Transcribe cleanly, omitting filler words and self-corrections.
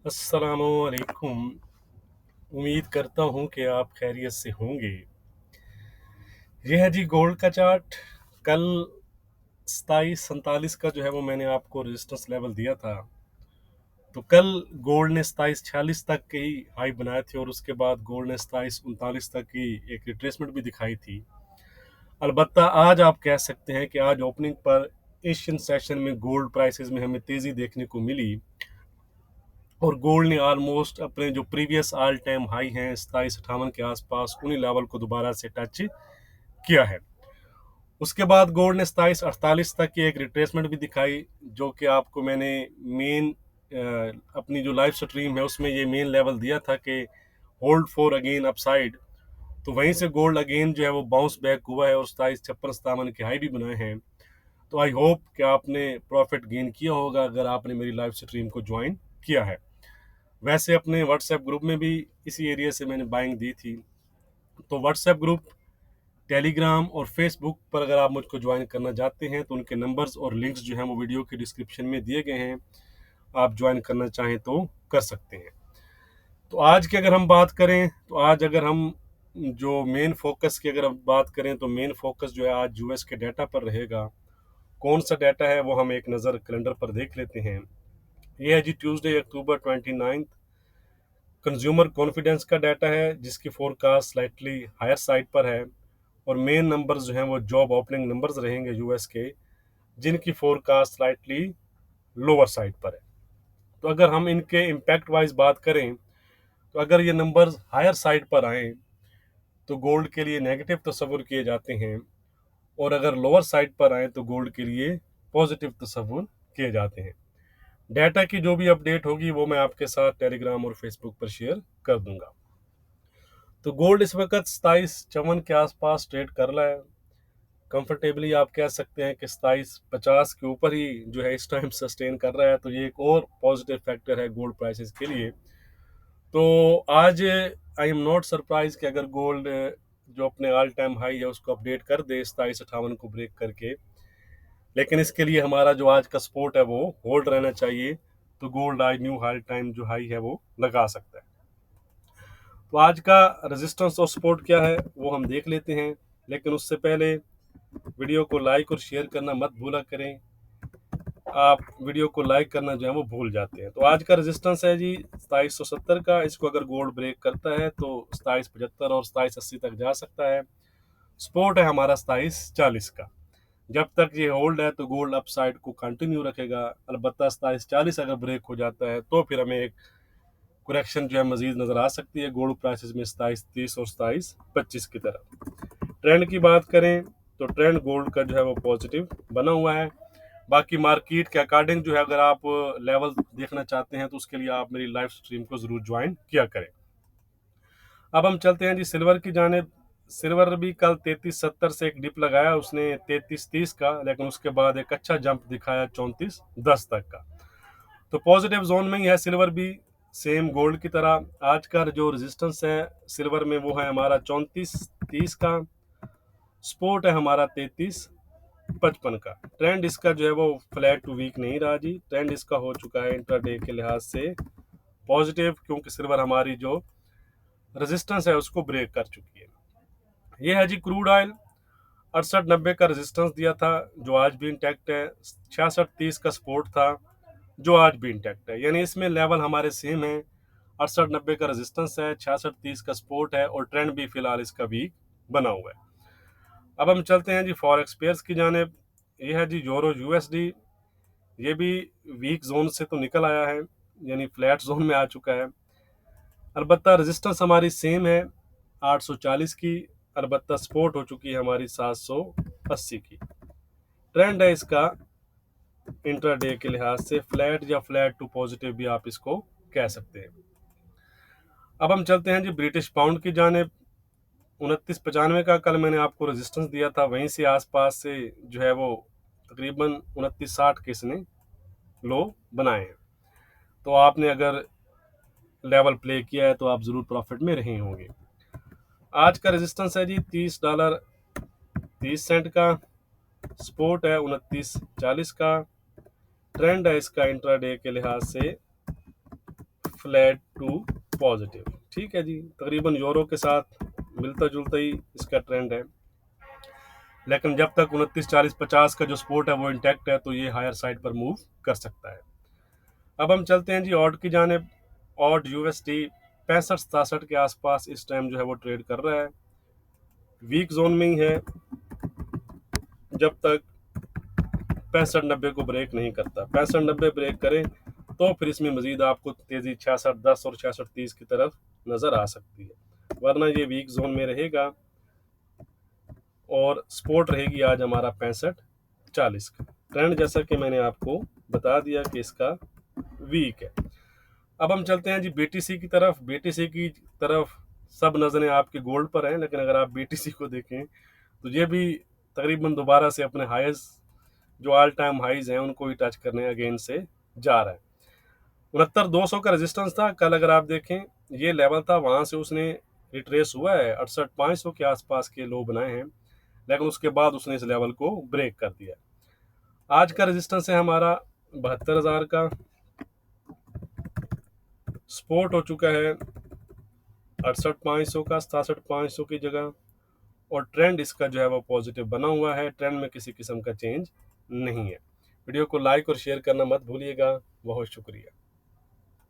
अस्सलामुअलैकुम। उम्मीद करता हूँ कि आप खैरियत से होंगे। ये है जी गोल्ड का चार्ट। कल 2747 का जो है वो मैंने आपको रेजिस्टेंस लेवल दिया था। तो कल गोल्ड ने 2746 तक की हाई बनाए थे और उसके बाद गोल्ड ने 2739 तक की एक रिट्रेसमेंट भी दिखाई थी। अलबत्ता आज आप कह सकते हैं कि आज ओपनिंग पर एशियन सेशन में गोल्ड प्राइसेस में हमें तेज़ी देखने को मिली और गोल्ड ने ऑलमोस्ट अपने जो प्रीवियस ऑल टाइम हाई हैं 2758 के आसपास उन्हीं लेवल को दोबारा से टच किया है। उसके बाद गोल्ड ने 2748 तक की एक रिट्रेसमेंट भी दिखाई, जो कि आपको मैंने मेन अपनी जो लाइव स्ट्रीम है उसमें ये मेन लेवल दिया था कि होल्ड फॉर अगेन अपसाइड। तो वहीं से गोल्ड अगेन जो है वो बाउंस बैक हुआ है और 2756 के हाई भी बनाए हैं। तो आई होप कि आपने प्रॉफिट गेन किया होगा अगर आपने मेरी लाइव स्ट्रीम को ज्वाइन किया है। वैसे अपने व्हाट्सएप ग्रुप में भी इसी एरिया से मैंने बाइंग दी थी। तो व्हाट्सएप ग्रुप, टेलीग्राम और फेसबुक पर अगर आप मुझको ज्वाइन करना चाहते हैं तो उनके नंबर्स और लिंक्स जो हैं वो वीडियो के डिस्क्रिप्शन में दिए गए हैं। आप ज्वाइन करना चाहें तो कर सकते हैं। तो आज की अगर हम बात करें तो आज अगर हम जो मेन फोकस की अगर हम बात करें तो मेन फोकस जो है आज यूएस के डाटा पर रहेगा। कौन सा डाटा है वो हम एक नज़र कैलेंडर पर देख लेते हैं। ये है जी ट्यूसडे अक्टूबर 29। कंज्यूमर कॉन्फिडेंस का डाटा है जिसकी फोरकास्ट स्लाइटली हायर साइड पर है और मेन नंबर्स जो हैं वो जॉब ओपनिंग नंबर्स रहेंगे यूएस के, जिनकी फोरकास्ट स्लाइटली लोअर साइड पर है। तो अगर हम इनके इम्पैक्ट वाइज बात करें तो अगर ये नंबर्स हायर साइड पर आए तो गोल्ड के लिए नेगेटिव तस्वुर किए जाते हैं और अगर लोअर साइड पर आए तो गोल्ड के लिए पॉजिटिव तस्वुर किए जाते हैं। डाटा की जो भी अपडेट होगी वो मैं आपके साथ टेलीग्राम और फेसबुक पर शेयर कर दूंगा। तो गोल्ड इस वक्त 2754 के आसपास ट्रेड कर रहा है कंफर्टेबली। आप कह सकते हैं कि 2750 के ऊपर ही जो है इस टाइम सस्टेन कर रहा है। तो ये एक और पॉजिटिव फैक्टर है गोल्ड प्राइसेस के लिए। तो आज आई एम नॉट सरप्राइज कि अगर गोल्ड जो अपने ऑल टाइम हाई है उसको अपडेट कर दे 2758 को ब्रेक करके, लेकिन इसके लिए हमारा जो आज का सपोर्ट है वो होल्ड रहना चाहिए। तो गोल्ड आज न्यू ऑल टाइम जो हाई है वो लगा सकता है। तो आज का रेजिस्टेंस और सपोर्ट क्या है वो हम देख लेते हैं, लेकिन उससे पहले वीडियो को लाइक और शेयर करना मत भूला करें। आप वीडियो को लाइक करना जो है वो भूल जाते हैं। तो आज का रेजिस्टेंस है जी 2770 का। इसको अगर गोल्ड ब्रेक करता है तो 2775 और 2780 तक जा सकता है। सपोर्ट है हमारा 2740 का। जब तक ये होल्ड है तो गोल्ड अपसाइड को कंटिन्यू रखेगा। अलबत्ता 2740 अगर ब्रेक हो जाता है तो फिर हमें एक करेक्शन जो है मजीद नजर आ सकती है गोल्ड प्राइसेस में 2730 और 2725 की तरफ। ट्रेंड की बात करें तो ट्रेंड गोल्ड का जो है वो पॉजिटिव बना हुआ है। बाकी मार्केट के अकॉर्डिंग जो है अगर आप लेवल देखना चाहते हैं तो उसके लिए आप मेरी लाइव स्ट्रीम को जरूर ज्वाइन किया करें। अब हम चलते हैं जी सिल्वर की जानिब। सिल्वर भी कल 3370 से एक डिप लगाया उसने 3330 का, लेकिन उसके बाद एक अच्छा जंप दिखाया 3410 तक का। तो पॉजिटिव जोन में ही है सिल्वर भी, सेम गोल्ड की तरह। आज का जो रेजिस्टेंस है सिल्वर में वो है हमारा 3430 का। सपोर्ट है हमारा 3355 का। ट्रेंड इसका जो है वो फ्लैट टू वीक नहीं रहा जी। ट्रेंड इसका हो चुका है इंट्राडे के लिहाज से पॉजिटिव, क्योंकि सिल्वर हमारी जो रेजिस्टेंस है उसको ब्रेक कर चुकी है। ये है जी क्रूड ऑयल। 6890 का रेजिस्टेंस दिया था जो आज भी इंटैक्ट है। 6630 का सपोर्ट था जो आज भी इंटैक्ट है, यानी इसमें लेवल हमारे सेम है। 6890 का रेजिस्टेंस है, 6630 का सपोर्ट है और ट्रेंड भी फिलहाल इसका वीक बना हुआ है। अब हम चलते हैं जी फॉरेक्स पेयर्स की जानिब। ये है जी यूरो यूएसडी। ये भी वीक जोन से तो निकल आया है, यानी फ्लैट जोन में आ चुका है। अलबत्ता रेजिस्टेंस हमारी सेम है 840 की। अलबत्ता सपोर्ट हो चुकी है हमारी 780 की। ट्रेंड है इसका इंट्राडे के लिहाज से फ्लैट या फ्लैट टू पॉजिटिव भी आप इसको कह सकते हैं। अब हम चलते हैं जी ब्रिटिश पाउंड की जानिब। 2995 का कल मैंने आपको रेजिस्टेंस दिया था, वहीं से आसपास से जो है वो तकरीबन 2960 के इसने लो बनाए हैं। तो आपने अगर लेवल प्ले किया है तो आप ज़रूर प्रॉफिट में रहे होंगे। आज का रेजिस्टेंस है जी $30.30 का। सपोर्ट है 2940 का। ट्रेंड है इसका इंट्राडे के लिहाज से फ्लैट टू पॉजिटिव। ठीक है जी, तकरीबन यूरो के साथ मिलता जुलता ही इसका ट्रेंड है, लेकिन जब तक 29, 40, 50 का जो सपोर्ट है वो इंटैक्ट है, तो ये हायर साइड पर मूव कर सकता है। अब हम चलते हैं जी ऑड की जानिब। ऑड यूएसडी 65-67 के आसपास इस टाइम जो है वो ट्रेड कर रहा है, वीक जोन में ही है जब तक 65-90 को ब्रेक नहीं करता। 65-90 ब्रेक करें तो फिर इसमें मजीद आपको तेजी 66-10 और 66-30 की तरफ नजर आ सकती है, वरना ये वीक जोन में रहेगा और सपोर्ट रहेगी आज हमारा 65-40 का। ट्रेंड जैसा कि मैंने आपको बता दिया कि इसका वीक है। अब हम चलते हैं जी बीटीसी की तरफ। बीटीसी की तरफ सब नजरें आपके गोल्ड पर हैं, लेकिन अगर आप बीटीसी को देखें तो ये भी तकरीबन दोबारा से अपने हाईज, जो ऑल टाइम हाईज हैं, उनको ही टच करने अगेन से जा रहा है। 69,200 का रेजिस्टेंस था कल, अगर आप देखें ये लेवल था, वहां से उसने रिट्रेस हुआ है, 68,500 के आसपास के लो बनाए हैं, लेकिन उसके बाद उसने इस लेवल को ब्रेक कर दिया। आज का रेजिस्टेंस है हमारा 72,000 का, सपोर्ट हो चुका है 68,500 का, 67,500 की जगह, और ट्रेंड इसका जो है वो पॉजिटिव बना हुआ है। ट्रेंड में किसी किस्म का चेंज नहीं है। वीडियो को लाइक और शेयर करना मत भूलिएगा। बहुत शुक्रिया।